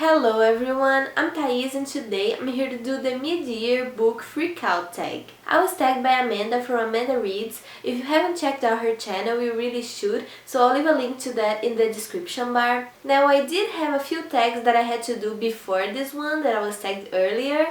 Hello everyone, I'm Thais and today I'm here to do the mid-year book Freakout tag. I was tagged by Amanda from Amanda Reads. If you haven't checked out her channel, you really should, so I'll leave a link to that in the description bar. Now I did have a few tags that I had to do before this one that I was tagged earlier,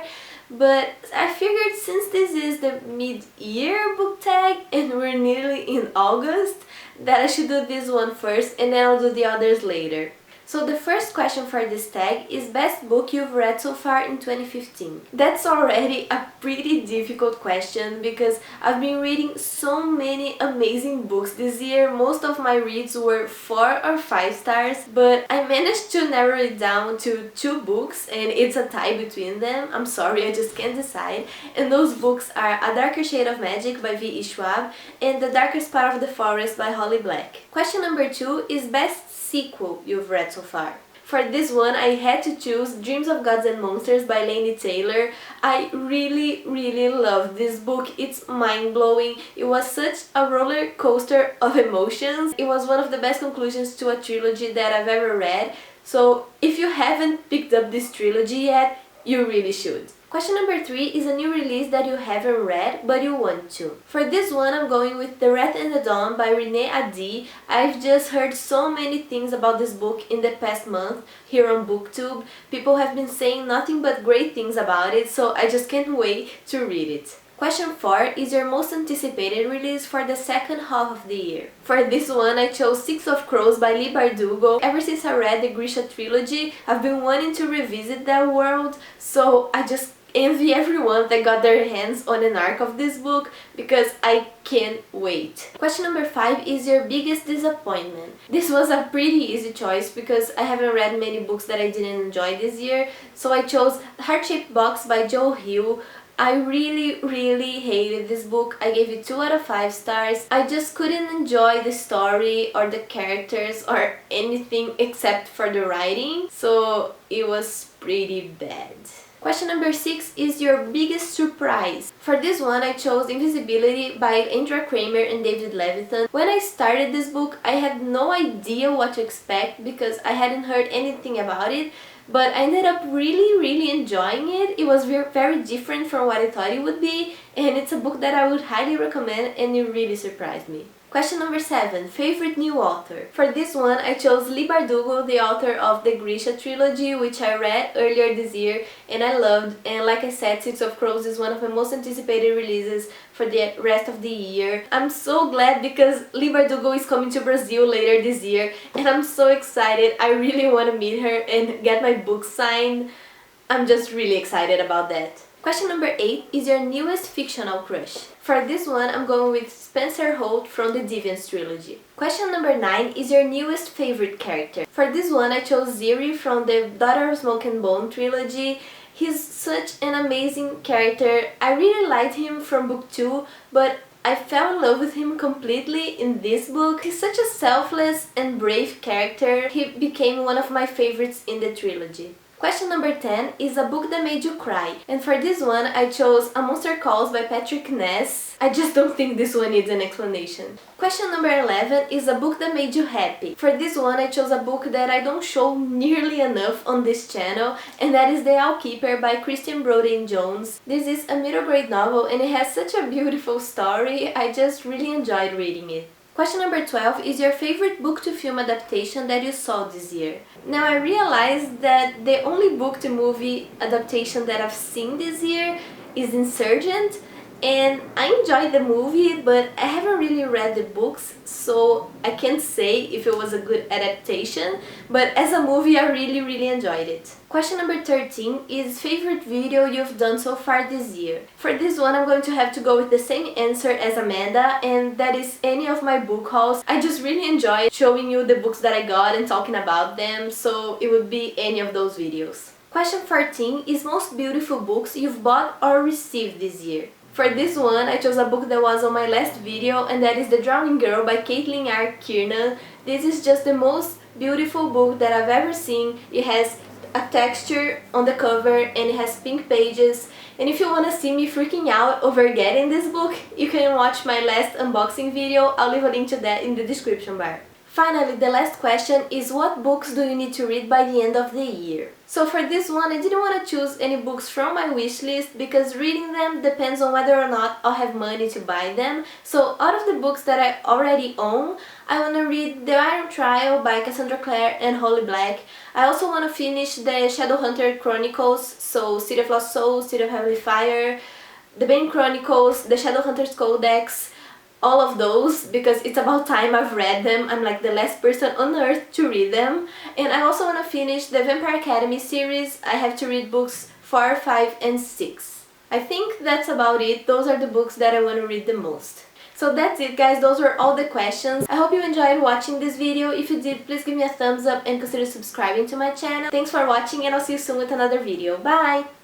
but I figured since this is the mid-year book tag and we're nearly in August, that I should do this one first and then I'll do the others later. So the first question for this tag is best book you've read so far in 2015. That's already a pretty difficult question because I've been reading so many amazing books this year. Most of my reads were 4 or 5 stars, but I managed to narrow it down to 2 books and it's a tie between them. I'm sorry, I just can't decide. And those books are A Darker Shade of Magic by V.E. Schwab and The Darkest Part of the Forest by Holly Black. Question number 2 is best sequel you've read so far. For this one, I had to choose Dreams of Gods and Monsters by Laini Taylor. I really loved this book. It's mind-blowing. It was such a roller coaster of emotions. It was one of the best conclusions to a trilogy that I've ever read. So if you haven't picked up this trilogy yet, you really should. Question number 3 is a new release that you haven't read but you want to. For this one, I'm going with The Wrath and the Dawn by Renee Adi. I've just heard so many things about this book in the past month here on BookTube. People have been saying nothing but great things about it, so I just can't wait to read it. Question 4 is your most anticipated release for the second half of the year. For this one, I chose Six of Crows by Leigh Bardugo. Ever since I read the Grisha trilogy, I've been wanting to revisit that world, so I just envy everyone that got their hands on an arc of this book because I can't wait. Question number 5 is your biggest disappointment. This was a pretty easy choice because I haven't read many books that I didn't enjoy this year, so I chose Heart-Shaped Box by Joe Hill. I really hated this book. I gave it 2 out of 5 stars. I just couldn't enjoy the story or the characters or anything except for the writing, so it was pretty bad. Question number 6 is your biggest surprise. For this one, I chose Invisibility by Andrea Kramer and David Levitan. When I started this book, I had no idea what to expect because I hadn't heard anything about it, but I ended up really enjoying it. It was very different from what I thought it would be, and it's a book that I would highly recommend and it really surprised me. Question number 7, favorite new author. For this one, I chose Leigh Bardugo, the author of the Grisha trilogy, which I read earlier this year and I loved. And like I said, Six of Crows is one of my most anticipated releases for the rest of the year. I'm so glad because Leigh Bardugo is coming to Brazil later this year and I'm so excited. I really want to meet her and get my book signed. I'm just really excited about that. Question number 8 is your newest fictional crush. For this one, I'm going with Spencer Holt from the Deviants trilogy. Question number 9 is your newest favorite character. For this one, I chose Ziri from the Daughter of Smoke and Bone trilogy. He's such an amazing character. I really liked him from book 2, but I fell in love with him completely in this book. He's such a selfless and brave character. He became one of my favorites in the trilogy. Question number 10 is a book that made you cry, and for this one I chose A Monster Calls by Patrick Ness. I just don't think this one needs an explanation. Question number 11 is a book that made you happy. For this one I chose a book that I don't show nearly enough on this channel, and that is The Owlkeeper by Christian Broden Jones. This is a middle grade novel and it has such a beautiful story. I just really enjoyed reading it. Question number 12 is your favorite book to film adaptation that you saw this year. Now I realized that the only book to movie adaptation that I've seen this year is Insurgent, and I enjoyed the movie but I haven't really read the books, so I can't say if it was a good adaptation, but as a movie I really enjoyed it. Question number 13 is favorite video you've done so far this year. For this one I'm going to have to go with the same answer as Amanda, and that is any of my book hauls. I just really enjoy showing you the books that I got and talking about them, so it would be any of those videos. Question 14 is most beautiful books you've bought or received this year. For this one, I chose a book that was on my last video, and that is The Drowning Girl by Caitlin R. Kiernan. This is just the most beautiful book that I've ever seen. It has a texture on the cover and it has pink pages. And if you want to see me freaking out over getting this book, you can watch my last unboxing video. I'll leave a link to that in the description bar. Finally, the last question is what books do you need to read by the end of the year? So for this one, I didn't want to choose any books from my wish list because reading them depends on whether or not I'll have money to buy them. So out of the books that I already own, I want to read The Iron Trial by Cassandra Clare and Holly Black. I also want to finish the Shadowhunter Chronicles, so City of Lost Souls, City of Heavenly Fire, The Bane Chronicles, the Shadowhunter's Codex, all of those, because it's about time I've read them. I'm like the last person on earth to read them. And I also want to finish the Vampire Academy series. I have to read books 4, 5 and 6. I think that's about it. Those are the books that I want to read the most. So that's it guys, those were all the questions. I hope you enjoyed watching this video. If you did, please give me a thumbs up and consider subscribing to my channel. Thanks for watching and I'll see you soon with another video. Bye!